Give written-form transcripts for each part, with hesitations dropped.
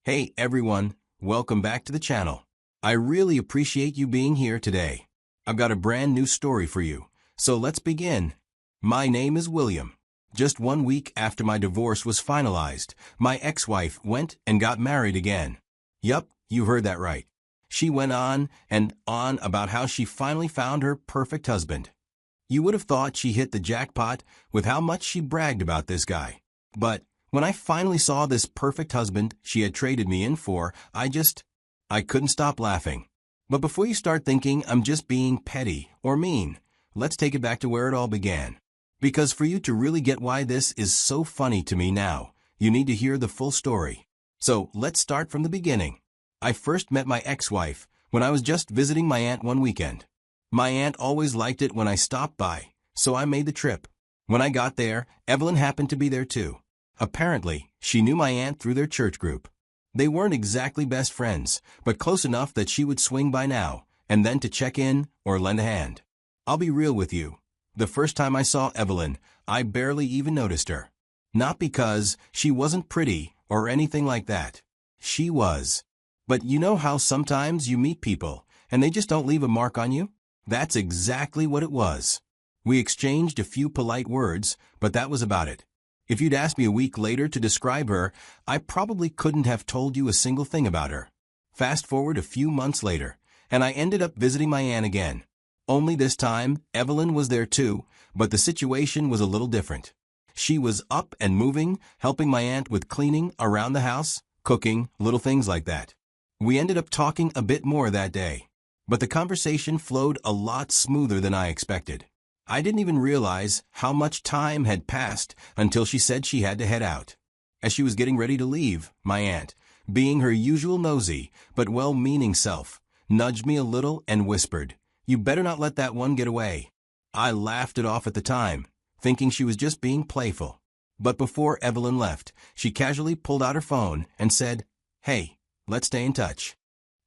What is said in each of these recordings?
Hey everyone, welcome back to the channel. I really appreciate you being here today. I've got a brand new story for you, so let's begin. My name is William. Just 1 week after my divorce was finalized, my ex-wife went and got married again. Yup, you heard that right. She went on and on about how she finally found her perfect husband. You would have thought she hit the jackpot with how much she bragged about this guy. But when I finally saw this perfect husband she had traded me in for, I couldn't stop laughing. But before you start thinking I'm just being petty or mean, let's take it back to where it all began. Because for you to really get why this is so funny to me now, you need to hear the full story. So let's start from the beginning. I first met my ex-wife when I was just visiting my aunt one weekend. My aunt always liked it when I stopped by, so I made the trip. When I got there, Evelyn happened to be there too. Apparently, she knew my aunt through their church group. They weren't exactly best friends, but close enough that she would swing by now and then to check in or lend a hand. I'll be real with you. The first time I saw Evelyn, I barely even noticed her. Not because she wasn't pretty or anything like that. She was. But you know how sometimes you meet people and they just don't leave a mark on you? That's exactly what it was. We exchanged a few polite words, but that was about it. If you'd asked me a week later to describe her, I probably couldn't have told you a single thing about her. Fast forward a few months later, and I ended up visiting my aunt again. Only this time, Evelyn was there too, but the situation was a little different. She was up and moving, helping my aunt with cleaning around the house, cooking, little things like that. We ended up talking a bit more that day, but the conversation flowed a lot smoother than I expected. I didn't even realize how much time had passed until she said she had to head out. As she was getting ready to leave, my aunt, being her usual nosy but well-meaning self, nudged me a little and whispered, "You better not let that one get away." I laughed it off at the time, thinking she was just being playful. But before Evelyn left, she casually pulled out her phone and said, "Hey, let's stay in touch."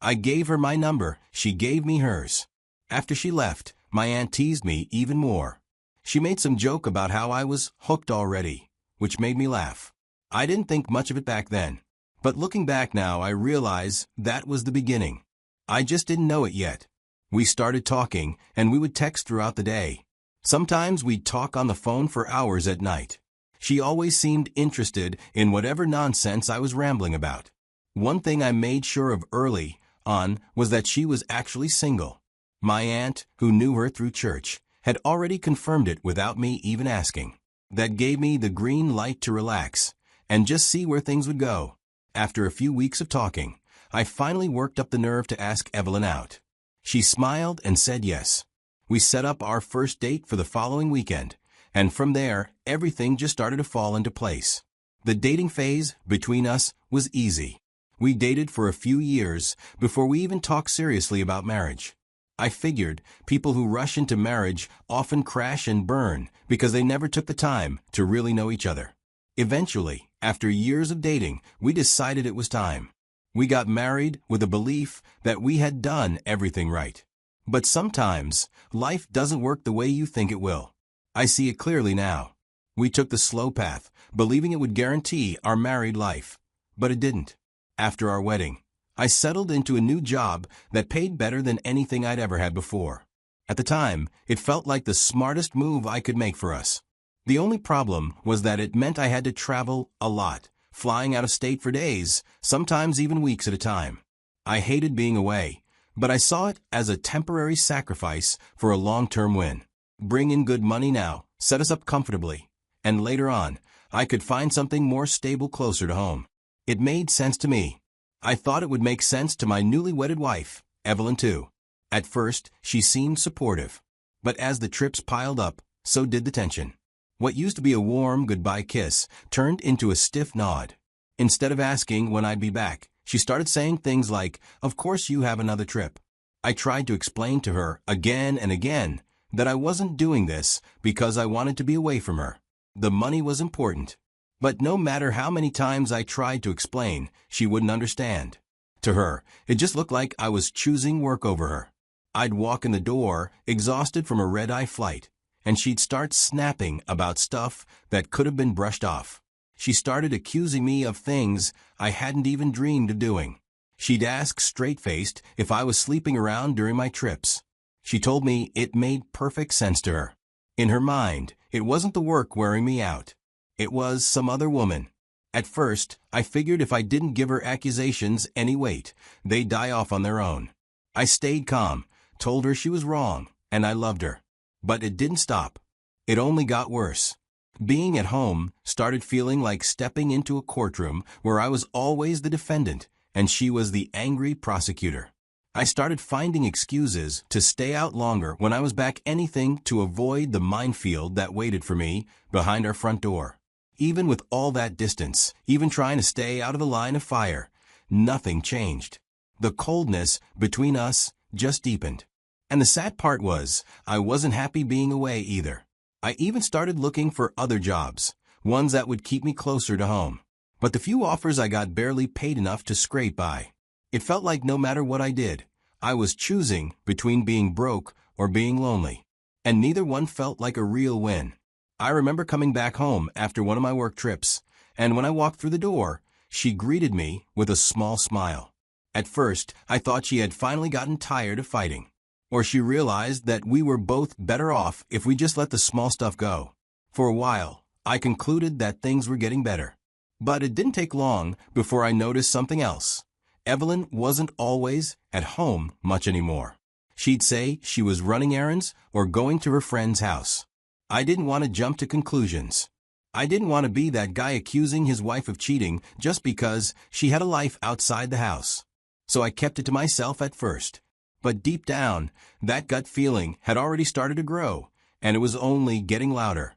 I gave her my number, she gave me hers. After she left, my aunt teased me even more. She made some joke about how I was hooked already, which made me laugh. I didn't think much of it back then, but looking back now I realize that was the beginning. I just didn't know it yet. We started talking, and we would text throughout the day. Sometimes we'd talk on the phone for hours at night. She always seemed interested in whatever nonsense I was rambling about. One thing I made sure of early on was that she was actually single. My aunt, who knew her through church, had already confirmed it without me even asking. That gave me the green light to relax and just see where things would go. After a few weeks of talking, I finally worked up the nerve to ask Evelyn out. She smiled and said yes. We set up our first date for the following weekend, and from there, everything just started to fall into place. The dating phase between us was easy. We dated for a few years before we even talked seriously about marriage. I figured people who rush into marriage often crash and burn because they never took the time to really know each other. Eventually, after years of dating, we decided it was time. We got married with the belief that we had done everything right. But sometimes, life doesn't work the way you think it will. I see it clearly now. We took the slow path, believing it would guarantee our married life. But it didn't. After our wedding, I settled into a new job that paid better than anything I'd ever had before. At the time, it felt like the smartest move I could make for us. The only problem was that it meant I had to travel a lot, flying out of state for days, sometimes even weeks at a time. I hated being away, but I saw it as a temporary sacrifice for a long-term win. Bring in good money now, set us up comfortably, and later on, I could find something more stable closer to home. It made sense to me. I thought it would make sense to my newly wedded wife, Evelyn too. At first, she seemed supportive. But as the trips piled up, so did the tension. What used to be a warm goodbye kiss turned into a stiff nod. Instead of asking when I'd be back, she started saying things like, "Of course you have another trip." I tried to explain to her again and again that I wasn't doing this because I wanted to be away from her. The money was important. But no matter how many times I tried to explain, she wouldn't understand. To her, it just looked like I was choosing work over her. I'd walk in the door, exhausted from a red-eye flight, and she'd start snapping about stuff that could have been brushed off. She started accusing me of things I hadn't even dreamed of doing. She'd ask straight-faced if I was sleeping around during my trips. She told me it made perfect sense to her. In her mind, it wasn't the work wearing me out. It was some other woman. At first, I figured if I didn't give her accusations any weight, they'd die off on their own. I stayed calm, told her she was wrong, and I loved her. But it didn't stop. It only got worse. Being at home started feeling like stepping into a courtroom where I was always the defendant, and she was the angry prosecutor. I started finding excuses to stay out longer when I was back, anything to avoid the minefield that waited for me behind our front door. Even with all that distance, even trying to stay out of the line of fire, nothing changed. The coldness between us just deepened. And the sad part was, I wasn't happy being away either. I even started looking for other jobs, ones that would keep me closer to home. But the few offers I got barely paid enough to scrape by. It felt like no matter what I did, I was choosing between being broke or being lonely. And neither one felt like a real win. I remember coming back home after one of my work trips, and when I walked through the door, she greeted me with a small smile. At first, I thought she had finally gotten tired of fighting. Or she realized that we were both better off if we just let the small stuff go. For a while, I concluded that things were getting better. But it didn't take long before I noticed something else. Evelyn wasn't always at home much anymore. She'd say she was running errands or going to her friend's house. I didn't want to jump to conclusions. I didn't want to be that guy accusing his wife of cheating just because she had a life outside the house. So I kept it to myself at first. But deep down, that gut feeling had already started to grow, and it was only getting louder.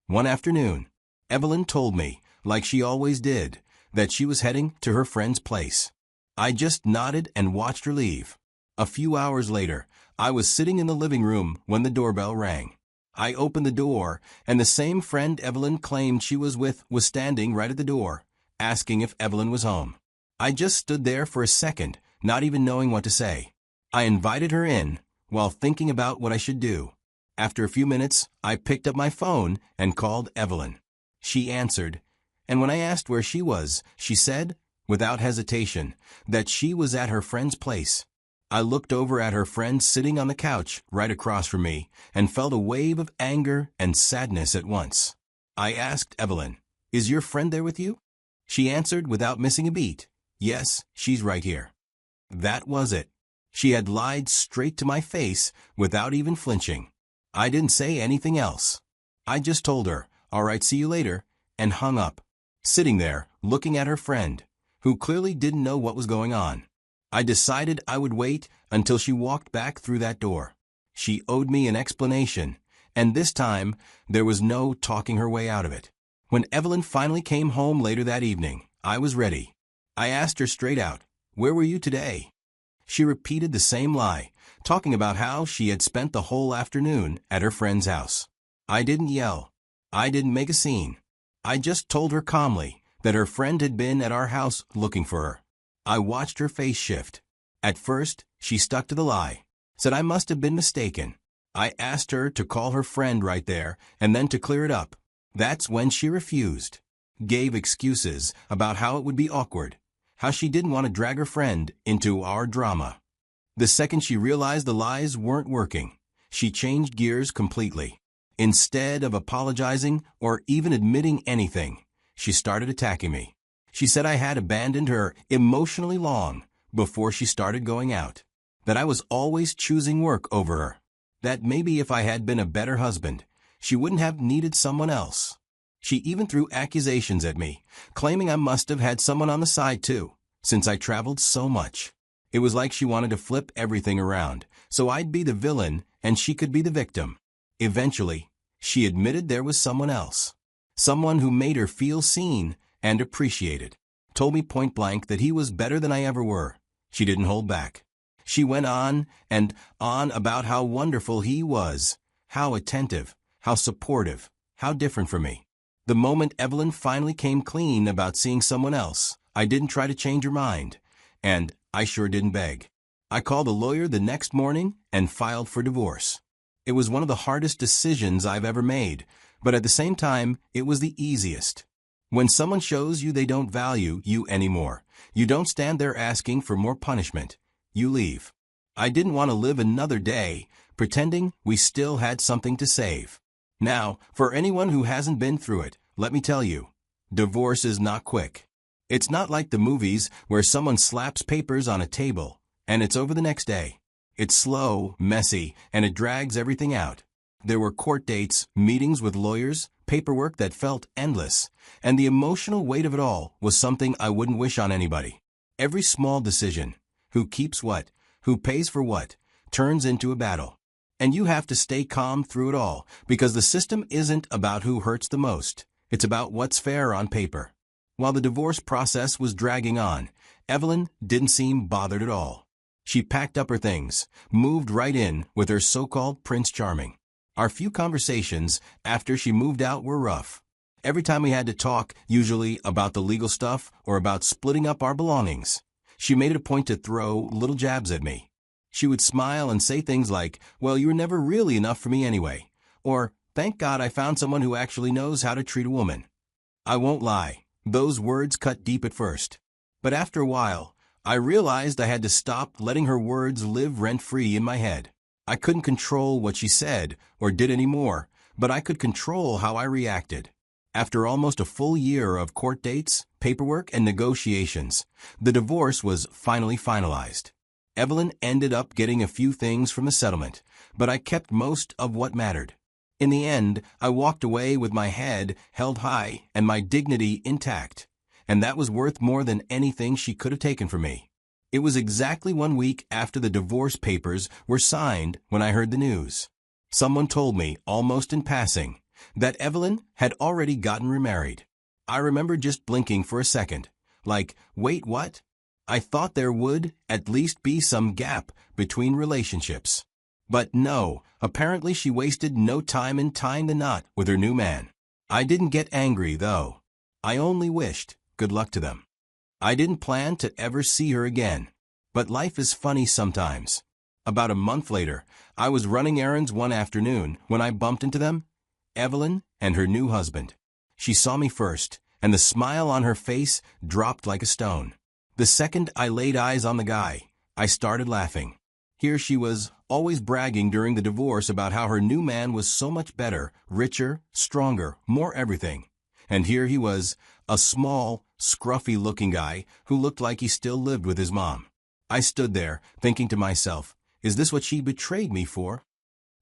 One afternoon, Evelyn told me, like she always did, that she was heading to her friend's place. I just nodded and watched her leave. A few hours later, I was sitting in the living room when the doorbell rang. I opened the door, and the same friend Evelyn claimed she was with was standing right at the door, asking if Evelyn was home. I just stood there for a second, not even knowing what to say. I invited her in, while thinking about what I should do. After a few minutes, I picked up my phone and called Evelyn. She answered, and when I asked where she was, she said, without hesitation, that she was at her friend's place. I looked over at her friend sitting on the couch right across from me and felt a wave of anger and sadness at once. I asked Evelyn, "Is your friend there with you?" She answered without missing a beat, "Yes, she's right here." That was it. She had lied straight to my face without even flinching. I didn't say anything else. I just told her, "All right, see you later," and hung up, sitting there looking at her friend, who clearly didn't know what was going on. I decided I would wait until she walked back through that door. She owed me an explanation, and this time there was no talking her way out of it. When Evelyn finally came home later that evening, I was ready. I asked her straight out, "Where were you today?" She repeated the same lie, talking about how she had spent the whole afternoon at her friend's house. I didn't yell. I didn't make a scene. I just told her calmly that her friend had been at our house looking for her. I watched her face shift. At first, she stuck to the lie, said I must have been mistaken. I asked her to call her friend right there and then to clear it up. That's when she refused. Gave excuses about how it would be awkward, how she didn't want to drag her friend into our drama. The second she realized the lies weren't working, she changed gears completely. Instead of apologizing or even admitting anything, she started attacking me. She said I had abandoned her emotionally long before she started going out, that I was always choosing work over her, that maybe if I had been a better husband, she wouldn't have needed someone else. She even threw accusations at me, claiming I must have had someone on the side too, since I traveled so much. It was like she wanted to flip everything around, so I'd be the villain and she could be the victim. Eventually, she admitted there was someone else, someone who made her feel seen and appreciated. Told me point blank that he was better than I ever were. She didn't hold back. She went on and on about how wonderful he was, how attentive, how supportive, how different from me. The moment Evelyn finally came clean about seeing someone else, I didn't try to change her mind, and I sure didn't beg. I called a lawyer the next morning and filed for divorce. It was one of the hardest decisions I've ever made, but at the same time, it was the easiest. When someone shows you they don't value you anymore, you don't stand there asking for more punishment. You leave. I didn't want to live another day pretending we still had something to save. Now, for anyone who hasn't been through it, let me tell you, divorce is not quick. It's not like the movies where someone slaps papers on a table and it's over the next day. It's slow, messy, and it drags everything out. There were court dates, meetings with lawyers, paperwork that felt endless, and the emotional weight of it all was something I wouldn't wish on anybody. Every small decision, who keeps what, who pays for what, turns into a battle. And you have to stay calm through it all, because the system isn't about who hurts the most. It's about what's fair on paper. While the divorce process was dragging on, Evelyn didn't seem bothered at all. She packed up her things, moved right in with her so-called Prince Charming. Our few conversations after she moved out were rough. Every time we had to talk, usually about the legal stuff or about splitting up our belongings, she made it a point to throw little jabs at me. She would smile and say things like, "Well, you were never really enough for me anyway," or, "Thank God I found someone who actually knows how to treat a woman." I won't lie, those words cut deep at first. But after a while, I realized I had to stop letting her words live rent-free in my head. I couldn't control what she said or did anymore, but I could control how I reacted. After almost a full year of court dates, paperwork, and negotiations, the divorce was finally finalized. Evelyn ended up getting a few things from the settlement, but I kept most of what mattered. In the end, I walked away with my head held high and my dignity intact, and that was worth more than anything she could have taken from me. It was exactly 1 week after the divorce papers were signed when I heard the news. Someone told me, almost in passing, that Evelyn had already gotten remarried. I remember just blinking for a second, like, wait, what? I thought there would at least be some gap between relationships. But no, apparently she wasted no time in tying the knot with her new man. I didn't get angry, though. I only wished good luck to them. I didn't plan to ever see her again. But life is funny sometimes. About a month later, I was running errands one afternoon when I bumped into them, Evelyn and her new husband. She saw me first, and the smile on her face dropped like a stone. The second I laid eyes on the guy, I started laughing. Here she was, always bragging during the divorce about how her new man was so much better, richer, stronger, more everything. And here he was, a small, scruffy-looking guy who looked like he still lived with his mom. I stood there, thinking to myself, is this what she betrayed me for?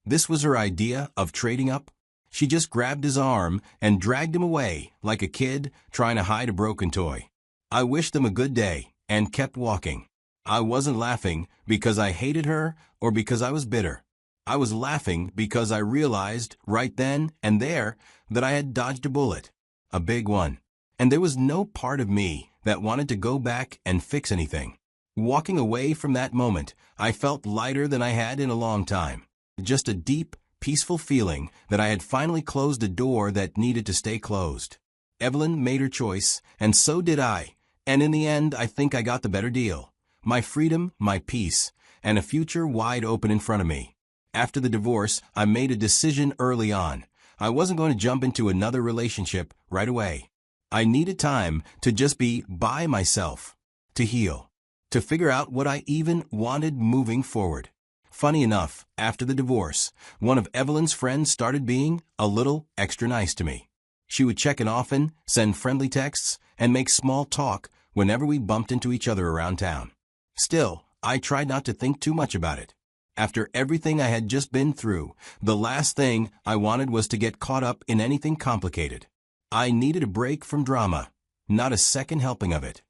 This was her idea of trading up? She just grabbed his arm and dragged him away, like a kid trying to hide a broken toy. I wished them a good day and kept walking. I wasn't laughing because I hated her or because I was bitter. I was laughing because I realized right then and there that I had dodged a bullet, a big one. And there was no part of me that wanted to go back and fix anything. Walking away from that moment, I felt lighter than I had in a long time. Just a deep, peaceful feeling that I had finally closed a door that needed to stay closed. Evelyn made her choice, and so did I. And in the end, I think I got the better deal. My freedom, my peace, and a future wide open in front of me. After the divorce, I made a decision early on. I wasn't going to jump into another relationship right away. I needed time to just be by myself, to heal, to figure out what I even wanted moving forward. Funny enough, after the divorce, one of Evelyn's friends started being a little extra nice to me. She would check in often, send friendly texts, and make small talk whenever we bumped into each other around town. Still, I tried not to think too much about it. After everything I had just been through, the last thing I wanted was to get caught up in anything complicated. I needed a break from drama, not a second helping of it.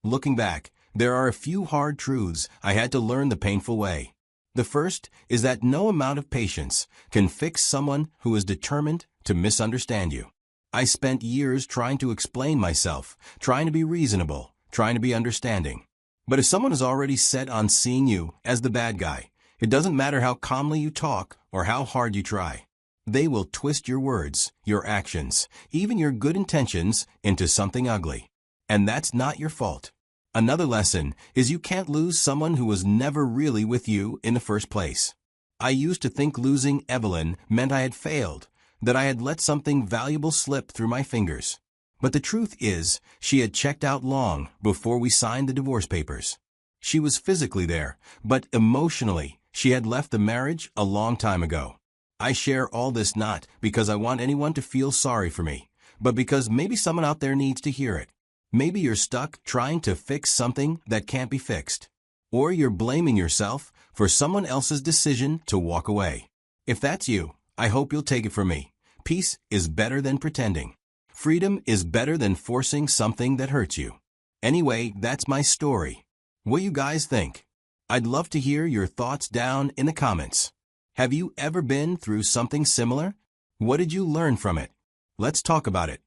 Looking back, there are a few hard truths I had to learn the painful way. The first is that no amount of patience can fix someone who is determined to misunderstand you. I spent years trying to explain myself, trying to be reasonable, trying to be understanding. But if someone is already set on seeing you as the bad guy, it doesn't matter how calmly you talk or how hard you try. They will twist your words, your actions, even your good intentions into something ugly. And that's not your fault. Another lesson is you can't lose someone who was never really with you in the first place. I used to think losing Evelyn meant I had failed, that I had let something valuable slip through my fingers. But the truth is, she had checked out long before we signed the divorce papers. She was physically there, but emotionally, she had left the marriage a long time ago. I share all this not because I want anyone to feel sorry for me, but because maybe someone out there needs to hear it. Maybe you're stuck trying to fix something that can't be fixed. Or you're blaming yourself for someone else's decision to walk away. If that's you, I hope you'll take it from me. Peace is better than pretending. Freedom is better than forcing something that hurts you. Anyway, that's my story. What do you guys think? I'd love to hear your thoughts down in the comments. Have you ever been through something similar? What did you learn from it? Let's talk about it.